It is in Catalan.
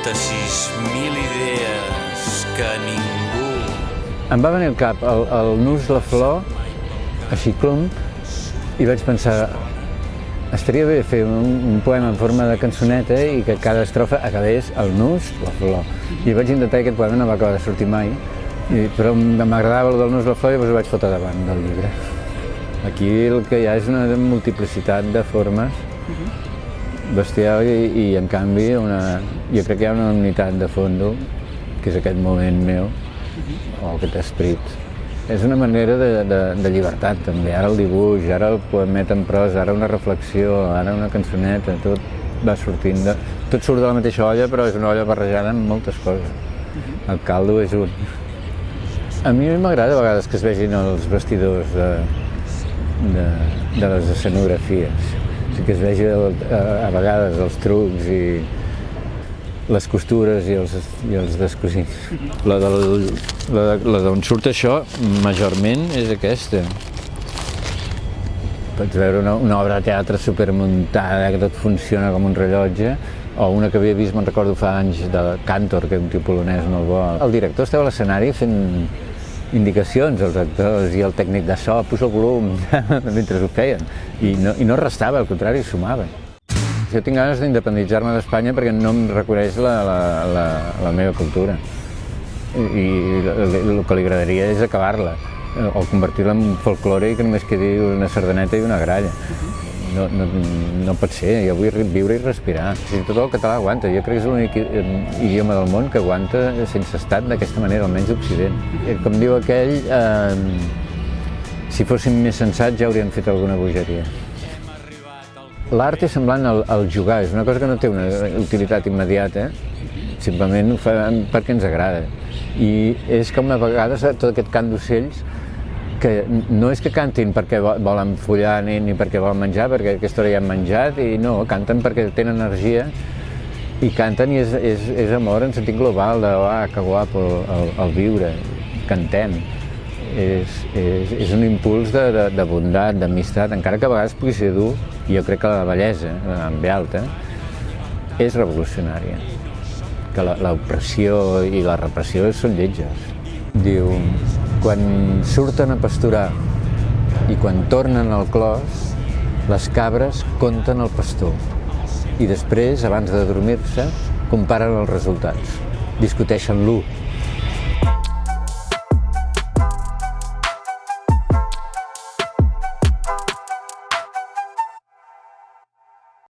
36.000 idees que ningú... Em va venir al cap el nus, la flor, així clump, i vaig pensar, estaria bé fer un poema en forma de cançoneta i que cada estrofa acabés el nus, la flor. I vaig intentar, aquest poema no va acabar de sortir mai, però m'agradava el del nus, la flor, i llavors ho vaig fotre davant del llibre. Aquí el que hi ha és una multiplicitat de formes bestial i en canvi jo crec que hi ha una unitat de fons, que és aquest moment meu, o aquest esperit. És una manera de llibertat també, ara el dibuix, ara el poemet en prosa, ara una reflexió, ara una cançoneta, tot va sortint, tot surt de la mateixa olla però és una olla barrejada amb moltes coses. El caldo és un. A mi m'agrada a vegades que es vegin els vestidors de les escenografies, o sigui que es vegi a vegades els trucs i les costures i els descosits. La d'on surt això, majorment, és aquesta. Pots veure una obra de teatre supermuntada, que tot funciona com un rellotge, o una que havia vist, me'n recordo fa anys, de Cantor, que és un tio polonès molt bo. El director estava a l'escenari fent indicacions als actors i el tècnic de so, posa el volum, mentre ho feien. I no restava, al contrari, sumava. Jo tinc ganes d'independitzar-me d'Espanya perquè no em reconeix la meva cultura. I el que li agradaria és acabar-la, o convertir-la en folclore i que només quedi una sardaneta i una gralla. No pot ser, jo vull viure i respirar. Tot el català aguanta, jo crec que és l'únic idioma del món que aguanta sense estat d'aquesta manera, almenys d'Occident. Com diu aquell, si fóssim més sensats ja hauríem fet alguna bogeria. L'art és semblant al jugar, és una cosa que no té una utilitat immediata, simplement ho fem perquè ens agrada. I és com a vegades tot aquest cant d'ocells que no és que cantin perquè volen follar ni perquè volen menjar, perquè a aquesta hora ja han menjat, i no, canten perquè tenen energia i canten i és amor en sentit global de que guapo el viure, cantem. És un impuls de bondat, d'amistat, encara que a vegades pugui ser dur. Jo crec que la bellesa, en ve alta, és revolucionària, que l'opressió i la repressió són lletges. Diu, quan surten a pasturar i quan tornen al clos, les cabres compten el pastor i després, abans de dormir-se, comparen els resultats, discuteixen l'1.